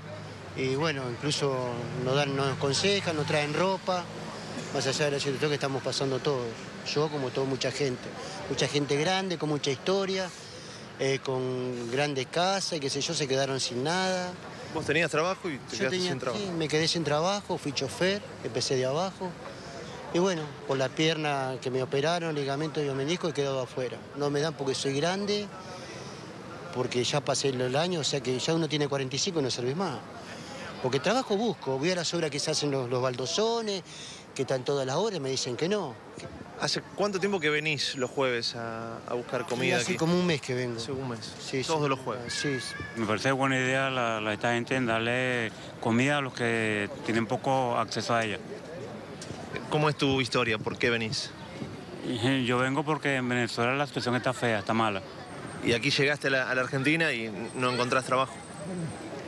Y bueno, incluso nos aconsejan, nos traen ropa. Más allá de la situación que estamos pasando todos. Yo, como toda mucha gente grande, con mucha historia, con grandes casas y qué sé yo, se quedaron sin nada. ¿Vos tenías trabajo y te quedaste sin trabajo? Sí, me quedé sin trabajo, fui chofer, empecé de abajo. Y bueno, por la pierna que me operaron, ligamento y menisco, he quedado afuera. No me dan porque soy grande, porque ya pasé el año, o sea que ya uno tiene 45 y no servís más. Porque trabajo busco, voy a las obras que se hacen los baldosones, que están todas las horas, me dicen que no. ¿Hace cuánto tiempo que venís los jueves a buscar comida hace aquí? Como un mes que vengo. Hace un mes. Sí, todos los jueves. Sí. Me parece buena idea esta gente en darle comida a los que tienen poco acceso a ella. ¿Cómo es tu historia? ¿Por qué venís? Yo vengo porque en Venezuela la situación está fea, está mala. ¿Y aquí llegaste a la Argentina y no encontrás trabajo?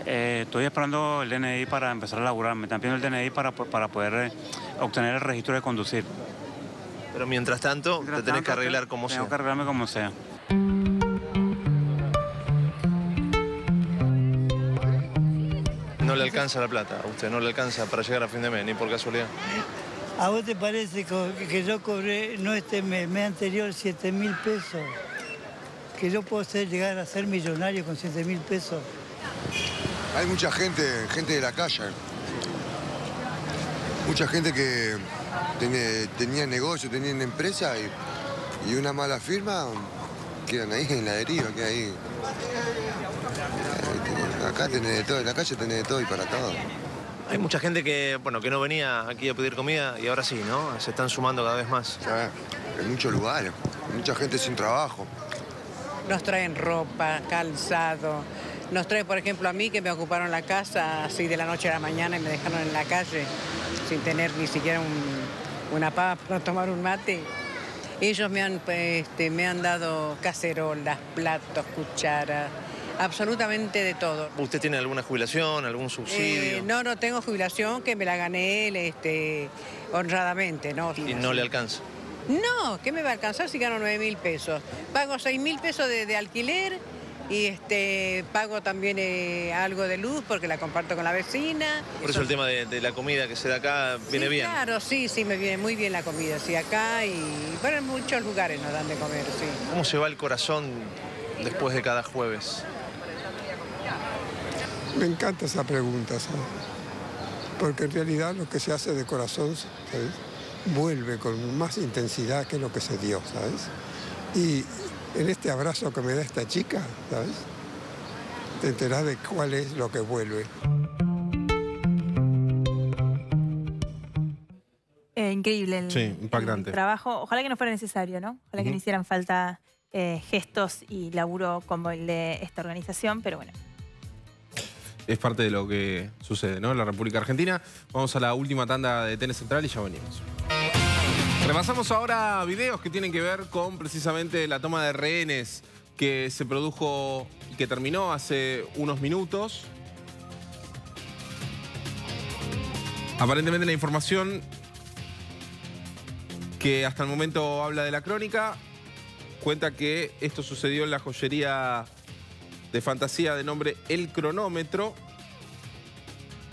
Estoy esperando el DNI para empezar a laburar. Me están pidiendo el DNI para poder obtener el registro de conducir. Pero mientras tanto, te tenés que arreglar como sea. Tengo que arreglarme como sea. No le alcanza la plata a usted, no le alcanza para llegar a fin de mes, ni por casualidad. ¿A vos te parece que yo cobré, no este mes anterior, 7.000 pesos? ¿Que yo puedo llegar a ser millonario con 7.000 pesos? Hay mucha gente de la calle. Mucha gente que tenía negocio, tenían empresa y una mala firma quedan ahí en la deriva, quedan ahí. Acá tenés de todo, en la calle tenés de todo y para todo. Hay mucha gente que no venía aquí a pedir comida y ahora sí, ¿no? Se están sumando cada vez más. En muchos lugares, mucha gente sin trabajo. Nos traen ropa, calzado. Nos traen, por ejemplo, a mí que me ocuparon la casa así de la noche a la mañana y me dejaron en la calle sin tener ni siquiera una pava para tomar un mate. Ellos me han dado cacerolas, platos, cucharas, absolutamente de todo. ¿Usted tiene alguna jubilación, algún subsidio? No tengo jubilación, que me la gané honradamente, ¿no? ¿Y no le alcanza? No, ¿qué me va a alcanzar si gano 9.000 pesos? Pago 6.000 pesos de alquiler y pago también algo de luz porque la comparto con la vecina. Por eso el tema de la comida que se da acá viene bien. Claro, sí, me viene muy bien la comida, sí, acá y bueno, en muchos lugares nos dan de comer, sí. ¿Cómo se va el corazón después de cada jueves? Me encanta esa pregunta, ¿sabes? Porque en realidad lo que se hace de corazón, ¿sabes?, vuelve con más intensidad que lo que se dio, ¿sabes? Y en este abrazo que me da esta chica, ¿sabes?, te enterás de cuál es lo que vuelve. Increíble impactante. El trabajo. Ojalá que no fuera necesario, ¿no? Ojalá que no hicieran falta gestos y laburo como el de esta organización, pero bueno. Es parte de lo que sucede, ¿no?, en la República Argentina. Vamos a la última tanda de TN Central y ya venimos. Repasamos ahora videos que tienen que ver con precisamente la toma de rehenes que se produjo y que terminó hace unos minutos. Aparentemente la información que hasta el momento habla de la crónica. Cuenta que esto sucedió en la joyería de fantasía de nombre El Cronómetro,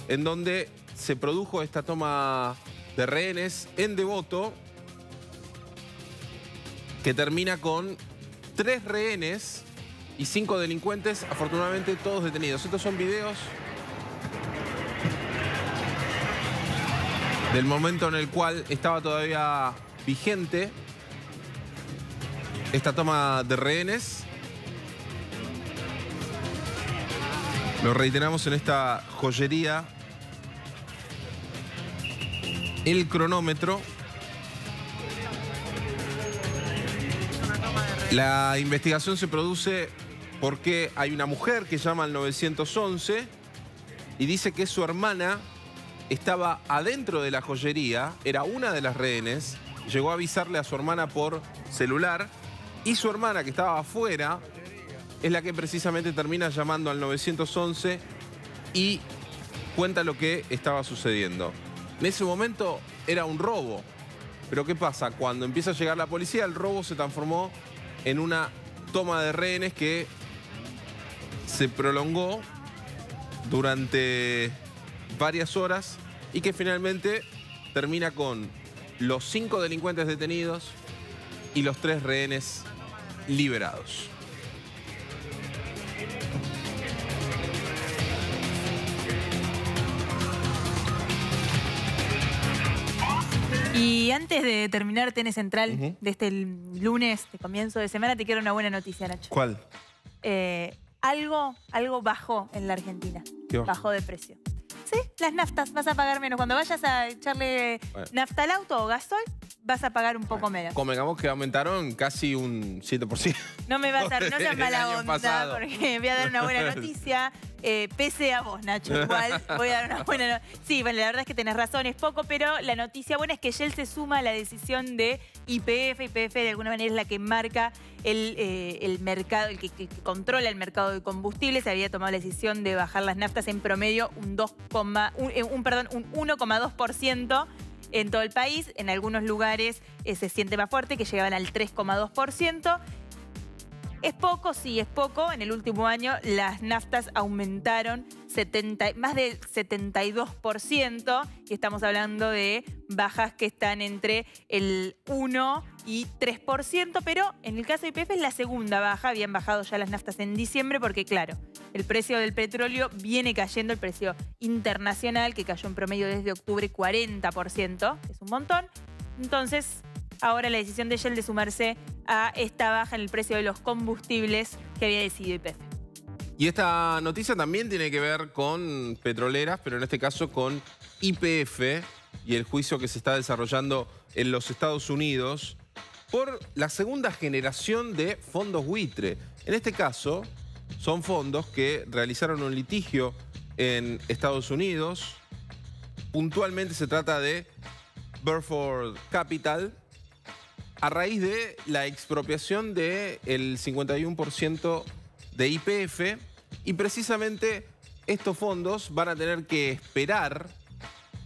en donde se produjo esta toma de rehenes en Devoto, que termina con 3 rehenes y 5 delincuentes, afortunadamente todos detenidos. Estos son videos del momento en el cual estaba todavía vigente esta toma de rehenes. Lo reiteramos en esta joyería El Cronómetro. La investigación se produce porque hay una mujer que llama al 911 y dice que su hermana estaba adentro de la joyería, era una de las rehenes, llegó a avisarle a su hermana por celular y su hermana, que estaba afuera, es la que precisamente termina llamando al 911 y cuenta lo que estaba sucediendo. En ese momento era un robo, pero ¿qué pasa? Cuando empieza a llegar la policía, el robo se transformó en una toma de rehenes que se prolongó durante varias horas y que finalmente termina con los 5 delincuentes detenidos y los 3 rehenes liberados. Y antes de terminar TN Central de este lunes de comienzo de semana, te quiero una buena noticia, Nacho. ¿Cuál? Algo bajó en la Argentina. ¿Qué bajó de precio. Sí, las naftas. Vas a pagar menos. Cuando vayas a echarle nafta al auto o gasoil, vas a pagar un poco menos. Convengamos que aumentaron casi un 7%. No me vas a dar, no seas mala año onda, pasado. porque voy a dar una buena noticia. Pese a vos, Nacho, igual voy a dar una buena noticia. Sí, bueno, la verdad es que tenés razón, es poco, pero la noticia buena es que Shell se suma a la decisión de YPF. YPF de alguna manera es la que marca el mercado, el que controla el mercado de combustibles. Se había tomado la decisión de bajar las naftas en promedio un 1,2% en todo el país. En algunos lugares se siente más fuerte, que llegaban al 3,2%. ¿Es poco? Sí, es poco. En el último año las naftas aumentaron más del 72% y estamos hablando de bajas que están entre el 1 y 3%, pero en el caso de YPF es la segunda baja. Habían bajado ya las naftas en diciembre porque, claro, el precio del petróleo viene cayendo, el precio internacional, que cayó en promedio desde octubre 40%, es un montón. Entonces, ahora la decisión de Shell de sumarse a esta baja en el precio de los combustibles que había decidido YPF. Y esta noticia también tiene que ver con petroleras, pero en este caso con YPF y el juicio que se está desarrollando en los Estados Unidos por la segunda generación de fondos buitre. En este caso, son fondos que realizaron un litigio en Estados Unidos. Puntualmente se trata de Burford Capital, a raíz de la expropiación del 51% de YPF, y precisamente estos fondos van a tener que esperar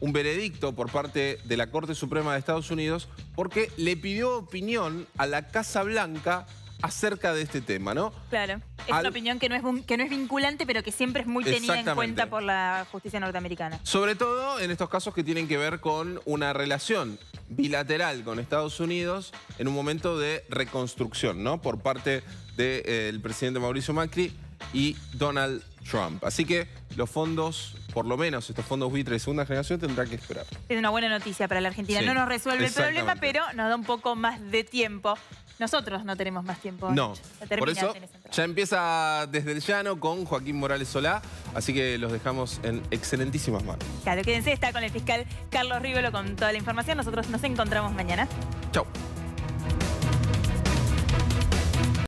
un veredicto por parte de la Corte Suprema de Estados Unidos porque le pidió opinión a la Casa Blanca acerca de este tema, ¿no? Claro, es una opinión que no es vinculante, pero que siempre es muy tenida en cuenta por la justicia norteamericana. Sobre todo en estos casos que tienen que ver con una relación bilateral con Estados Unidos en un momento de reconstrucción, ¿no? Por parte del presidente Mauricio Macri y Donald Trump. Así que los fondos, por lo menos estos fondos buitre de segunda generación, tendrán que esperar. Es una buena noticia para la Argentina. Sí, no nos resuelve el problema, pero nos da un poco más de tiempo. Nosotros no tenemos más tiempo. No, por eso ya empieza Desde el Llano con Joaquín Morales Solá, así que los dejamos en excelentísimas manos. Claro, quédense, está con el fiscal Carlos Rívolo con toda la información. Nosotros nos encontramos mañana. Chau.